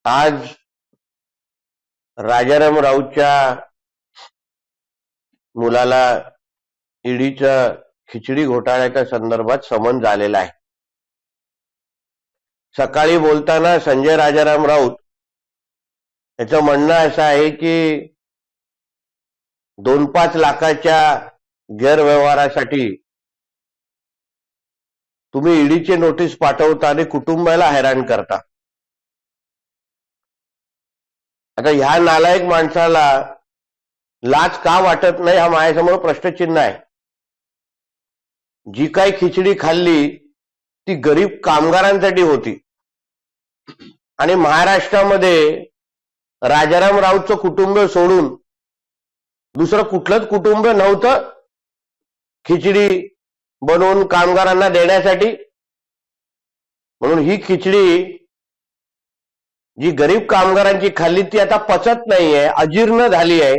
आज राजाराम राऊतच्या मुलाला ईडीच्या खिचडी घोटाळ्याच्या संदर्भात समन झालेला आहे. सकाळी बोलताना संजय राजाराम राऊत याचं म्हणणं असं आहे की 2-5 लाखाच्या गैरव्यवहारासाठी तुम्ही ईडीची नोटीस पाठवता आणि कुटुंबाला हैराण करता. आता ह्या नालायक माणसाला लाज का वाटत नाही हा माझ्यासमोर प्रश्नचिन्ह आहे. जी काही खिचडी खाल्ली ती गरीब कामगारांसाठी होती आणि महाराष्ट्रामध्ये राजाराम राऊतचं कुटुंब सोडून दुसरं कुठलंच कुटुंब नव्हतं खिचडी बनवून कामगारांना देण्यासाठी. म्हणून ही खिचडी जी गरीब कामगारांची खाल्ली ती आता पचत नाहीये, अजीर्ण झाली आहे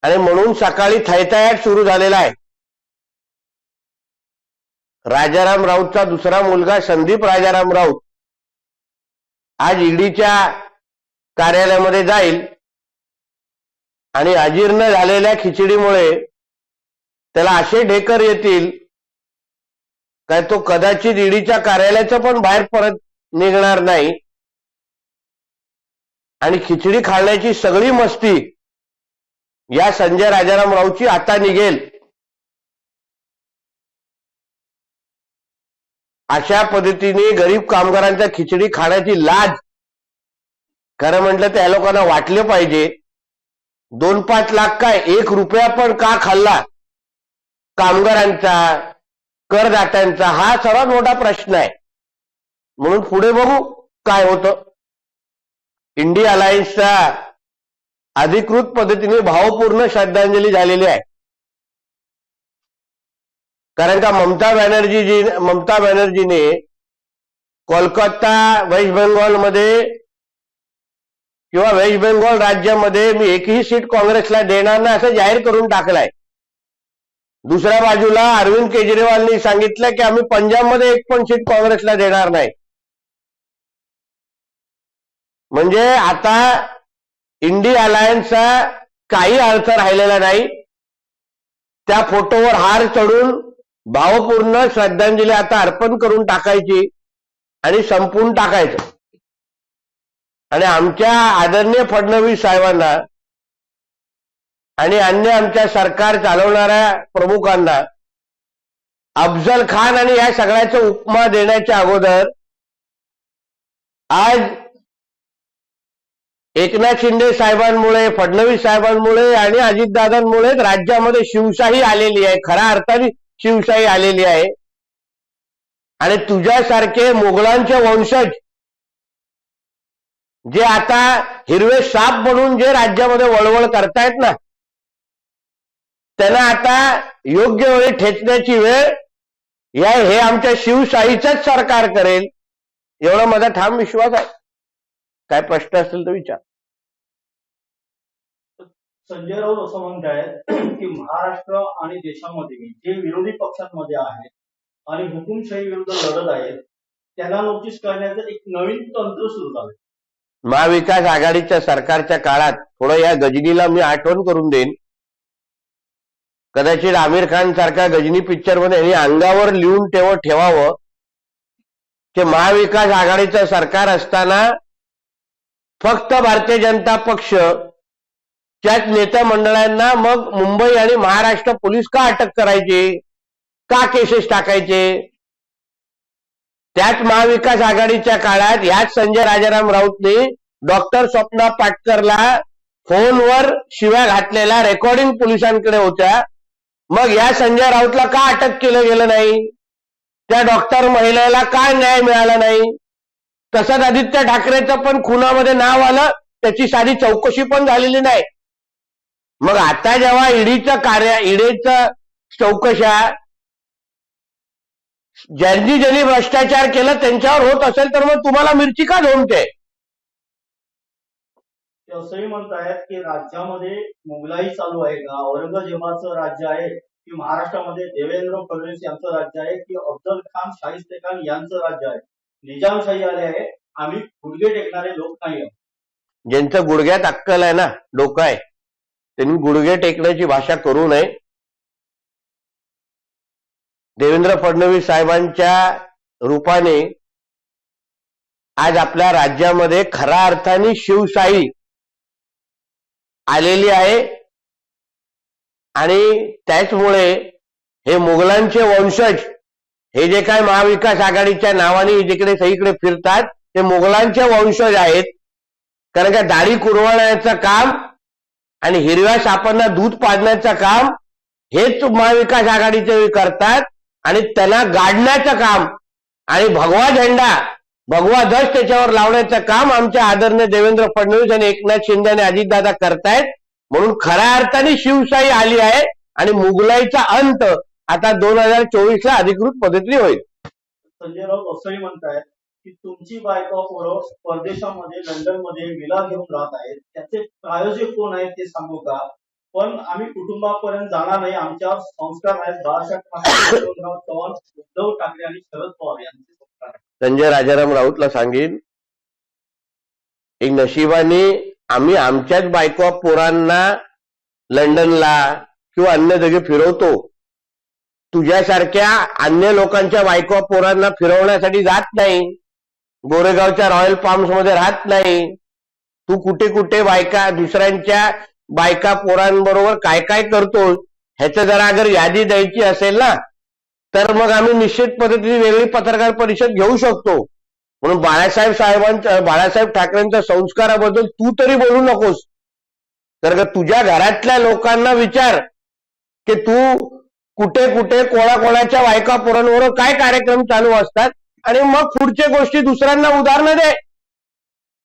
आणि म्हणून सकाळी थैथयाट सुरू झालेला आहे. राजाराम राऊतचा दुसरा मुलगा संदीप राजाराम राऊत आज ईडीच्या कार्यालयामध्ये जाईल आणि अजीर्ण झालेल्या खिचडीमुळे त्याला असे ढेकर येतील काय तो कदाचित ईडीच्या कार्यालयाचं पण बाहेर परत निघणार नाही आणि खिचडी खाण्याची सगळी मस्ती या संजय राजाराम राऊतची आता निघेल. अशा पद्धतीने गरीब कामगारांच्या खिचडी खाण्याची लाज खरं म्हटलं तर या लोकांना वाटले पाहिजे. 2-5 लाख काय 1 रुपया पण का खाल्ला कामगारांचा, करदात्यांचा, हा सर्वात मोठा प्रश्न आहे. म्हणून पुढे बघू काय होतं. इंडिया अलायन्सचा अधिकृत पद्धतीने भावपूर्ण श्रद्धांजली झालेली आहे. कारण का ममता बॅनर्जीने कोलकाता, वेस्ट बेंगॉलमध्ये किंवा वेस्ट बेंगॉल राज्यामध्ये मी एकही सीट काँग्रेसला देणार नाही असं जाहीर करून टाकलंय. दुसऱ्या बाजूला अरविंद केजरीवालनी सांगितलं की आम्ही पंजाबमध्ये एक पण सीट काँग्रेसला देणार नाही. म्हणजे आता इंडिया अलायन्सचा काही अर्थ राहिलेला नाही. त्या फोटोवर हार चढून भावपूर्ण श्रद्धांजली आता अर्पण करून टाकायची आणि संपवून टाकायचं. आणि आमच्या आदरणीय फडणवीस साहेबांना आणि अन्य आमच्या सरकार चालवणाऱ्या प्रमुखांना अफजल खान आणि या सगळ्याचा उपमा देण्याच्या अगोदर आज एकनाथ शिंदे साहेबांमुळे, फडणवीस साहेबांमुळे आणि अजितदादांमुळे राज्यामध्ये शिवशाही आलेली आहे, खऱ्या अर्थाने शिवशाही आलेली आहे. आणि तुझ्यासारखे मुघलांचे वंशज जे आता हिरवे साप बनून जे राज्यामध्ये वळवळ करतायत ना, त्यांना आता योग्य वेळी ठेचण्याची वेळ हे आमच्या शिवशाहीचंच सरकार करेल एवढा माझा ठाम विश्वास आहे. काय प्रश्न असतील तर विचार. संजय राऊत असं म्हणतायत की महाराष्ट्र आणि देशामध्ये जे विरोधी पक्षांमध्ये आहेत आणि हुकुमशाही विरुद्ध लढत आहेत त्यांना नोटीस करण्याचं एक नवीन तंत्र सुरू झालंय. महाविकास आघाडीच्या सरकारच्या काळात थोडं या गजनीला मी आठवण करून देईन. कदाचित आमिर खान सारख्या गजनी पिक्चर मध्ये अंगावर लिहून ठेवावं की महाविकास आघाडीचं सरकार असताना फक्त भारतीय जनता पक्ष त्याच नेत्या मंडळांना मग मुंबई आणि महाराष्ट्र पोलीस का अटक करायचे, का केसेस टाकायचे. त्याच महाविकास आघाडीच्या काळात याच संजय राजाराम राऊतने डॉक्टर स्वप्ना पाटकरला फोनवर शिव्या घातलेल्या रेकॉर्डिंग पोलिसांकडे होत्या. मग या संजय राऊतला का अटक केलं गेलं नाही, त्या डॉक्टर महिलेला का न्याय मिळाला नाही. तसंच आदित्य ठाकरेचं पण खुनामध्ये नाव आलं, त्याची साधी चौकशी पण झालेली नाही. मग आता जेव्हा ईडीचं चौकशा ज्यांनी भ्रष्टाचार केला त्यांच्यावर होत असेल तर मग तुम्हाला मिरची का झोंबते. असंही म्हणतायत की राज्यामध्ये मुघलाई चालू आहे का, औरंगजेबाचं राज्य आहे की महाराष्ट्रामध्ये देवेंद्र फडणवीस यांचं राज्य आहे की अफजल खान, शाहिस्ते खान यांचं राज्य आहे, निजामशाही आले आहे आम्ही गुडघे टेकणारे लोक नाही आहोत. ज्यांचं गुडघ्यात अक्कल आहे ना, डोकं आहे, त्यांनी गुडघे टेकण्याची भाषा करू नये. देवेंद्र फडणवीस साहेबांच्या रूपाने आज आपल्या राज्यामध्ये खऱ्या अर्थाने शिवशाही आलेली आहे आणि त्याचमुळे हे मुघलांचे वंशज हे जे काय महाविकास आघाडीच्या नावाने जिकडे सगळीकडे फिरतात ते मुघलांचे वंशज आहेत. कारण का दाढी कुरवाळण्याचं काम आणि हिरव्या सापांना दूध पाजण्याचं काम हेच महाविकास आघाडीचे करतात आणि त्यांना गाडण्याचं काम आणि भगवा झेंडा भगवा ध्वज त्याच्यावर लावण्याचं काम आमच्या आदरणीय देवेंद्र फडणवीस आणि एकनाथ शिंदे आणि अजितदादा करतायत. म्हणून खऱ्या अर्थाने शिवशाही आली आहे आणि मुघलाईचा अंत आता 2024ला अधिकृत पद्धतीने होईल. संजय राऊत असंही म्हणतायत की तुमची बायको पोरं परदेशामध्ये लंडनमध्ये विला घेऊन राहत आहेत, त्याचे प्रायोजक कोण आहेत ते सांगू का? पण आम्ही कुटुंबापर्यंत जाणार नाही, आमच्यावर संस्कार आहेत. बाळासाहेब ठाकरे, यशवंतराव चव्हाण, उद्धव ठाकरे आणि शरद पवार यांचे संस्कार आहेत. संजय राजाराम राऊतला सांगेन, एक नशिबाने आम्ही आमच्याच बायको पोरांना लंडनला किंवा अन्य जागी फिरवतो. तुझ्यासारख्या अन्य लोकांच्या बायको पोरांना फिरवण्यासाठी जात नाही. गोरेगावच्या रॉयल फार्म्स मध्ये राहत नाही. तू कुठे कुठे बायका दुसऱ्यांच्या बायका पोरांबरोबर काय काय करतो ह्याचं जरा अगर यादी द्यायची असेल ना तर मग आम्ही निश्चित पद्धतीने वेगळी पत्रकार परिषद घेऊ शकतो. म्हणून बाळासाहेब ठाकरेंच्या संस्काराबद्दल तू तरी बोलू नकोस. तर तुझ्या घरातल्या लोकांना विचार की तू कुठे कुठे कोणाच्या बायका पोरांबरोबर काय कार्यक्रम चालू असतात आणि मग पुढच्या गोष्टी दुसऱ्यांना उदाहरणं दे.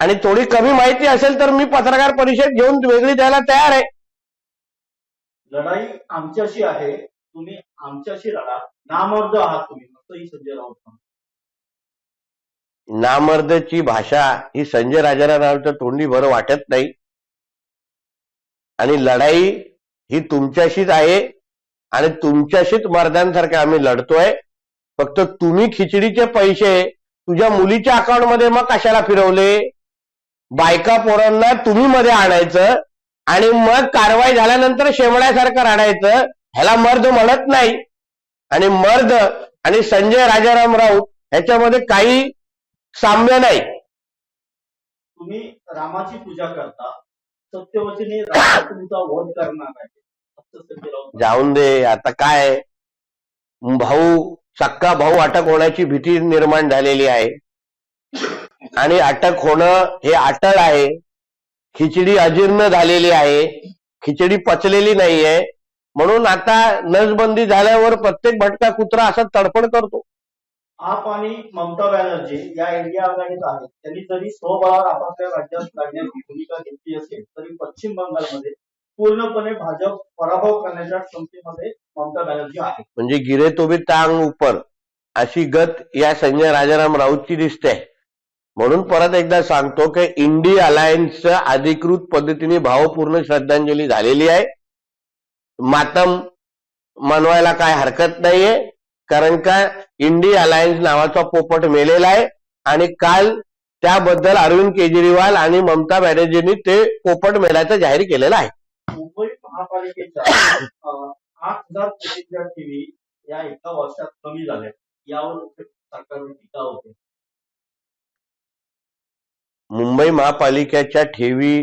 आणि थोडी कमी माहिती असेल तर मी पत्रकार परिषद घेऊन वेगळी द्यायला तयार आहे. लढाई आमच्याशी आहे, तुम्ही आमच्याशी लढा. नामर्द आहात तुम्ही, असंही संजय राऊत म्हणतात. नामर्दची भाषा ही संजय राजारामच्या तोंडी बरं वाटत नाही आणि लढाई ही तुमच्याशीच आहे आणि तुमच्याशीच मर्दांसारखे आम्ही लढतोय. फक्त तुम्ही खिचडीचे पैसे तुझ्या मुलीच्या अकाउंटमध्ये मग कशाला फिरवले? बायका पोरांना तुम्ही मध्ये आणायचं आणि मग कारवाई झाल्यानंतर शेमड्यासारखं राहायचं. ह्याला मर्द म्हणत नाही. आणि मर्द आणि संजय राजाराम राऊत ह्याच्यामध्ये काही साम्य नाही. तुम्ही रामाची पूजा करता, सत्यवचने राम तुमचा वध करणार आहे असं संजय राऊत. जाऊन दे आता काय, सक्का भाऊ अटक होण्याची भीती निर्माण झालेली आहे आणि अटक होणं हे अटळ आहे. खिचडी अजीर्ण झालेली आहे, खिचडी पचलेली नाहीये. म्हणून आता नसबंदी झाल्यावर प्रत्येक भटका कुत्रा असा तडफड करतो. आप आणि ममता बॅनर्जी या इंडिया आघाडीत आहेत, त्यांनी जरी स्वबळावर आपापल्या राज्यात लढण्याची भूमिका घेतली असेल तरी पश्चिम बंगालमध्ये पूर्णपणे भाजप पराभव करण्याच्या क्षमतेमध्ये ममता बॅनर्जी आहे. म्हणजे गिरे तो भी टांग ऊपर अशी गत या संजय राजाराम राऊतची दिसते. म्हणून परत एकदा सांगतो की इंडिया अलायन्सचं अधिकृत पद्धतीने भावपूर्ण श्रद्धांजली झालेली आहे. मातम मनवायला काय हरकत नाहीये, कारण का इंडिया अलायन्स नावाचा पोपट मेलेला आहे आणि काल त्याबद्दल अरविंद केजरीवाल आणि ममता बॅनर्जींनी ते पोपट मेल्याचं जाहीर केलेलं आहे. मुंबई महापालिकेच्या 8,000 कोटींच्या ठेवी या एका वर्षात कमी झाल्या, यावर सरकारवर टीका होते. मुंबई महापालिकेच्या ठेवी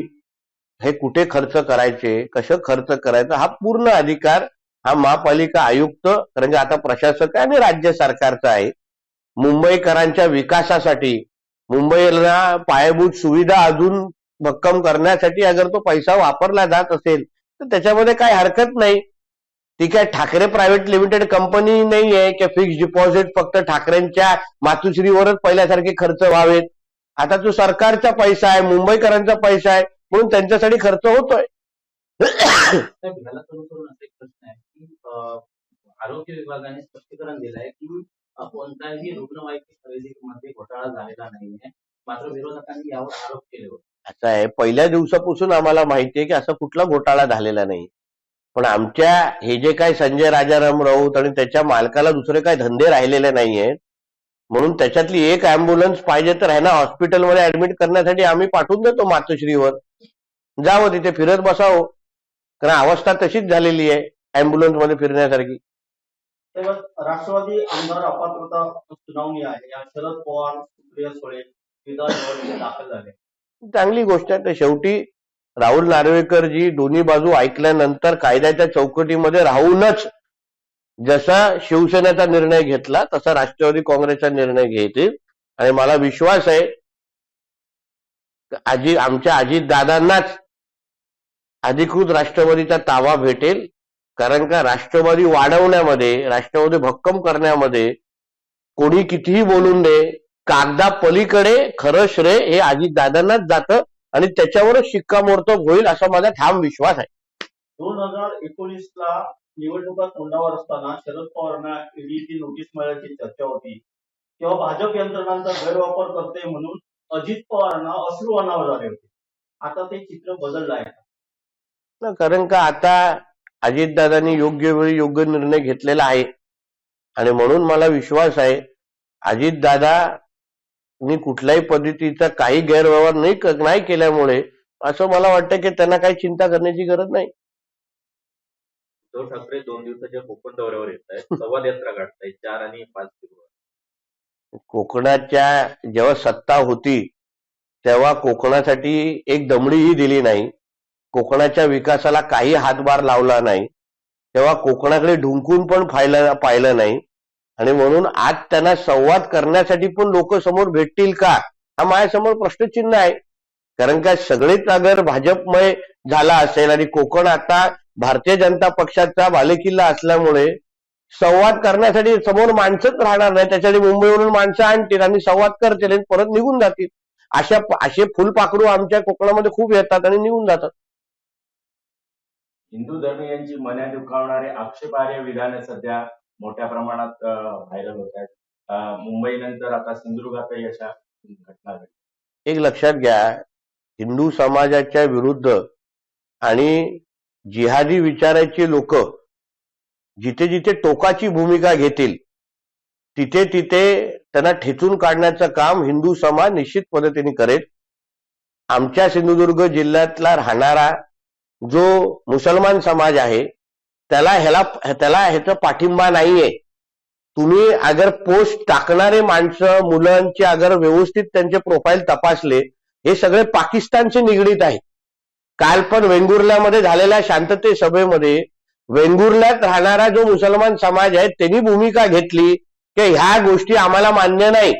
हे कुठे खर्च करायचे, कसं खर्च करायचं हा पूर्ण अधिकार हा महापालिका आयुक्त, कारण आता प्रशासक आणि राज्य सरकारचा आहे. मुंबईकरांच्या विकासासाठी मुंबईला पायाभूत सुविधा अजून भक्कम करण्यासाठी अगर तो पैसा वापरला जात असेल तर त्याच्यामध्ये काही हरकत नाही. ती काय ठाकरे प्रायव्हेट लिमिटेड कंपनी नाही आहे की फिक्स डिपॉझिट फक्त ठाकरेंच्या मातुश्रीवरच पहिल्यासारखे खर्च व्हावेत. आता तो सरकारचा पैसा आहे, मुंबईकरांचा पैसा आहे, म्हणून त्यांच्यासाठी खर्च होतोय. याला करून असा एक प्रश्न आहे की आरोग्य विभागाने स्पष्टीकरण दिलं आहे की कोणताही रुग्णवाहिका खरेदीमध्ये घोटाळा झालेला नाहीये, मात्र विरोधकांनी यावर आरोप केले होते. असं आहे, पहिल्या दिवसापासून आम्हाला माहिती आहे की असा कुठला घोटाळा झालेला नाही. पण आमच्या हे जे काय संजय राजाराम राऊत आणि त्याच्या मालकाला दुसरे काही धंदे राहिलेले नाहीये. म्हणून त्याच्यातली एक अँब्युलन्स पाहिजे तर ह्यांना हॉस्पिटलमध्ये ऍडमिट करण्यासाठी आम्ही पाठवून देतो मातोश्रीवर, जावं तिथे फिरत बसावं, कारण अवस्था तशीच झालेली आहे अँब्युलन्स मध्ये फिरण्यासारखी. तेव्हा राष्ट्रवादी आमदार अपात्रता सुनावणी आहे, या शरद पवार, सुप्रिया सुळे विधानसभेत दाखल झाले. चांगली गोष्ट आहे. तर शेवटी राहुल नार्वेकरजी दोन्ही बाजू ऐकल्यानंतर कायद्याच्या चौकटीमध्ये राहूनच जसा शिवसेनेचा निर्णय घेतला तसा राष्ट्रवादी काँग्रेसचा निर्णय घेतील. आणि मला विश्वास आहे आमच्या अजितदादांनाच अधिकृत राष्ट्रवादीचा ताबा भेटेल, कारण का राष्ट्रवादी वाढवण्यामध्ये, राष्ट्रवादी भक्कम करण्यामध्ये कोणी कितीही बोलून दे, कागदा पलीकडे खरं श्रेय हे अजितदादांनाच जातं आणि त्याच्यावरच शिक्कामोर्तब होईल असा माझा ठाम विश्वास आहे. 2019ला निवडणुका तोंडावर असताना शरद पवारांना ईडीची नोटीस मिळाल्याची चर्चा होती, तेव्हा भाजप यंत्रणांचा गैरवापर करते म्हणून अजित पवारांना अश्रू अनावर झाले होते. आता ते चित्र बदललं आहे ना, कारण का आता अजितदादांनी योग्य वेळी योग्य निर्णय घेतलेला आहे आणि म्हणून मला विश्वास आहे अजितदादांनी कुठल्याही पद्धतीचा काही गैरव्यवहार नाही केल्यामुळे असं मला वाटतं की त्यांना काही चिंता करण्याची गरज नाही. उद्धव ठाकरे 2 दिवसाच्या कोकण दौऱ्यावर येत आहेत, संवाद यात्रा काढतायत 4 आणि 5 फेब्रुवारी. कोकणाच्या जेव्हा सत्ता होती तेव्हा कोकणासाठी एक दमडीही दिली नाही, कोकणाच्या विकासाला काही हातभार लावला नाही, तेव्हा कोकणाकडे ढुंकून पण पाहिलं नाही. आणि म्हणून आज त्यांना संवाद करण्यासाठी पण लोक समोर भेटतील का हा माझ्यासमोर प्रश्नचिन्ह आहे. कारण का सगळेच अगर भाजपमय झाला असेल आणि कोकण आता भारतीय जनता पक्षाचा बालेकिल्ला असल्यामुळे संवाद करण्यासाठी समोर माणसंच राहणार नाही, त्याच्यासाठी मुंबईवरून माणसं आणतील आणि संवाद करतील आणि परत निघून जातील. असे फुलपाखरू आमच्या कोकणामध्ये खूप येतात आणि निघून जातात. हिंदू धर्मीयांची मने दुखावणारे आक्षेपार्ह विधाने सध्या मोठ्या प्रमाणात व्हायरल होत आहेत. मुंबईनंतर आता सिंधुदुर्गातही अशा घटना घडल्या. एक लक्षात घ्या, हिंदू समाजाच्या विरुद्ध आणि जिहादी विचाराचे लोक जिथे जिथे टोकाची भूमिका घेतील तिथे तिथे त्यांना ठेचून काढण्याचं काम हिंदू समाज निश्चित पद्धतीने करेल. आमच्या सिंधुदुर्ग जिल्ह्यातला राहणारा जो मुसलमान समाज आहे त्याला ह्याचा पाठिंबा नाहीये. तुम्ही अगर पोस्ट टाकणारे माणसं मुलांचे अगर व्यवस्थित त्यांचे प्रोफाईल तपासले, हे सगळे पाकिस्तानशी निगडीत आहे. काल पण वेंगुर्ल्यामध्ये झालेल्या शांतते सभेमध्ये वेंगुर्ल्यात राहणारा जो मुसलमान समाज आहे त्यांनी भूमिका घेतली की ह्या गोष्टी आम्हाला मान्य नाही.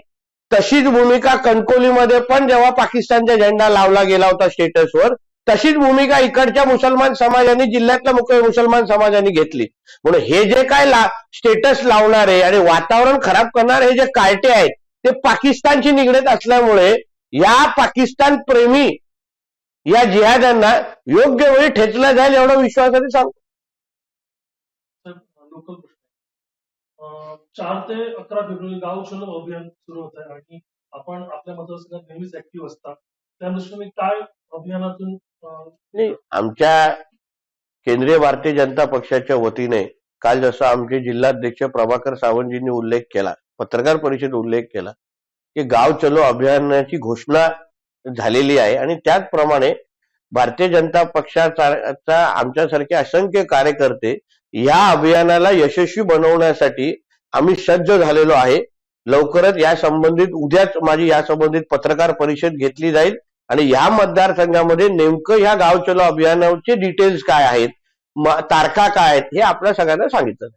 तशीच भूमिका कणकोलीमध्ये पण जेव्हा पाकिस्तानचा झेंडा लावला गेला होता स्टेटसवर, तशीच भूमिका इकडच्या मुसलमान समाजाने, जिल्ह्यातल्या मुख्य मुसलमान समाजाने घेतली. म्हणून हे जे काय स्टेटस लावणारे आणि वातावरण खराब करणारे हे जे कार्टे आहेत ते पाकिस्तानशी निगडीत असल्यामुळे या पाकिस्तान प्रेमी या जिहाद्यांना योग्य वेळी ठेचलं जाईल एवढा विश्वासाने सांगतो. लोकल प्रश्न 4 ते 11 फेब्रुवारी गाव चलो अभियान सुरू होत आहे आणि आपण आपल्या मतदारसंघात नेहमीच ऍक्टिव्ह असतात. त्या दृष्टीने काय अभियानातून नाही, आमच्या केंद्रीय भारतीय जनता पक्षाच्या वतीने काल जसं आमचे जिल्हाध्यक्ष प्रभाकर सावंतजींनी उल्लेख केला, पत्रकार परिषदेत उल्लेख केला की गाव चलो अभियानाची घोषणा झालेली आहे आणि त्याचप्रमाणे भारतीय जनता पक्षाचा आमच्यासारखे असंख्य कार्यकर्ते या अभियानाला यशस्वी बनवण्यासाठी आम्ही सज्ज झालेलो आहे. लवकरच या संबंधित उद्याच माझी या संबंधित पत्रकार परिषद घेतली जाईल आणि या मतदारसंघामध्ये नेमकं ह्या गाव चलो अभियानाचे डिटेल्स काय आहेत, तारखा काय आहेत हे आपल्या सगळ्यांना सांगितलं.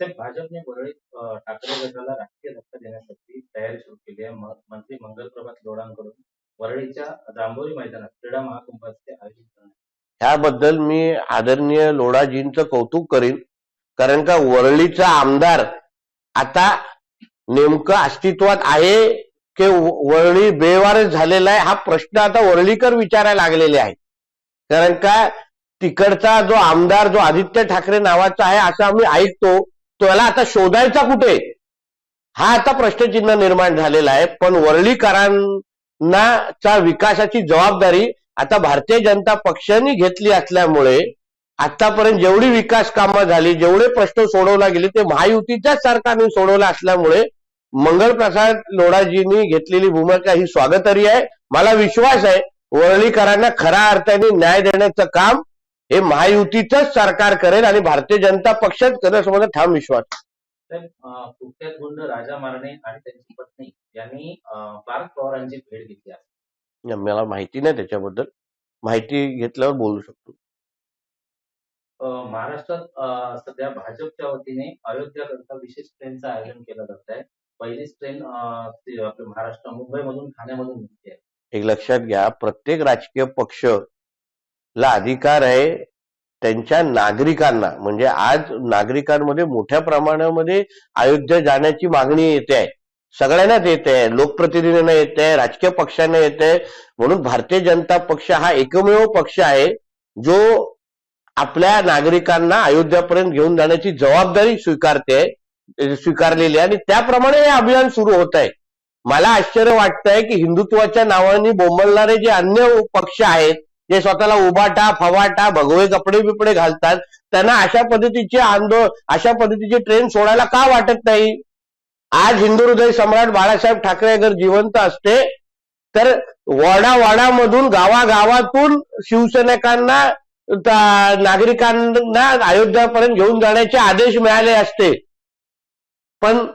भाजपने वरळीत ठाकरे गटाला राजकीय धक्का देण्यासाठी तयारी सुरू केली आहे. मंत्री मंगलप्रभात लोढांकडून वरळीच्या जांभोरी मैदानात क्रीडा महाकुंभाचे आयोजन करण्यात. ह्याबद्दल मी आदरणीय लोढाजींचं कौतुक करीन, कारण का वरळीचा आमदार आता नेमकं अस्तित्वात आहे की वरळी बेवारस झालेला आहे हा प्रश्न आता वरळीकर विचारायला लागलेले आहे. कारण का तिकडचा जो आमदार जो आदित्य ठाकरे नावाचा आहे असं आम्ही ऐकतो, त्याला आता शोधायचा कुठे हा आता प्रश्नचिन्ह निर्माण झालेला आहे. पण वरळीकरांना विकासाची जबाबदारी आता भारतीय जनता पक्षाने घेतली असल्यामुळे आतापर्यंत जेवढी विकास कामं झाली, जेवढे प्रश्न सोडवला गेले ते महायुतीच्याच सरकारने सोडवले असल्यामुळे मंगलप्रसाद लोढाजींनी घेतलेली भूमिका ही स्वागतार्ह आहे. मला विश्वास आहे वरळीकरांना खऱ्या अर्थाने न्याय देण्याचं काम हे महायुतीचंच सरकार करेल आणि भारतीय जनता पक्षच करेल असं माझा ठाम विश्वास आहे. साहेब, कुख्यात गुंड राजा मारणे आणि त्यांची पत्नी यांनी पार्थ पवारांची भेट घेतली आहे. मला माहिती नाही त्याच्याबद्दल, माहिती घेतल्यावर बोलू शकतो. महाराष्ट्रात सध्या भाजपच्या वतीने अयोध्याकरता विशेष ट्रेनचं आयोजन केलं जात आहे. पहिलीच ट्रेन आपल्या महाराष्ट्र मुंबईमधून ठाण्यामधून निघते आहे. एक लक्षात घ्या, प्रत्येक राजकीय पक्षला अधिकार आहे त्यांच्या नागरिकांना, म्हणजे आज नागरिकांमध्ये मोठ्या प्रमाणामध्ये अयोध्या जाण्याची मागणी येते आहे. सगळ्यांनाच येते आहे, लोकप्रतिनिधींना येते आहे, राजकीय पक्षांना येते आहे. म्हणून भारतीय जनता पक्ष हा एकमेव पक्ष आहे जो आपल्या नागरिकांना अयोध्यापर्यंत घेऊन जाण्याची जबाबदारी स्वीकारलेली आहे आणि त्याप्रमाणे हे अभियान सुरू होत आहे. मला आश्चर्य वाटतंय की हिंदुत्वाच्या नावाने बोंबलणारे जे अन्य पक्ष आहेत, जे स्वतःला उबाटा फवाटा भगवे कपडे बिपडे घालतात, त्यांना अशा पद्धतीची ट्रेन सोडायला का वाटत नाही? आज हिंदू हृदय सम्राट बाळासाहेब ठाकरे अगर जिवंत असते तर वाडावाडामधून गावागावातून शिवसैनिकांना नागरिकांना अयोध्यापर्यंत घेऊन जाण्याचे आदेश मिळाले असते. पण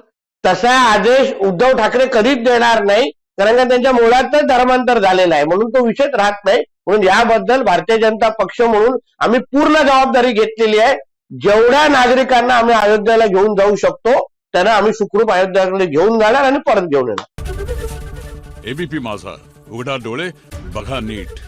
तसा आदेश उद्धव ठाकरे कधीच देणार नाही, कारण का त्यांच्या मुळातच धर्मांतर झालेलं आहे. म्हणून तो विषयच राहत नाही. म्हणून याबद्दल भारतीय जनता पक्ष म्हणून आम्ही पूर्ण जबाबदारी घेतलेली आहे. जेवढ्या नागरिकांना आम्ही अयोध्येला घेऊन जाऊ शकतो त्यांना आम्ही सुखरूप अयोध्याकडे घेऊन जाणार आणि परत घेऊन येणार. एबीपी माझा, उघडा डोळे बघा नीट.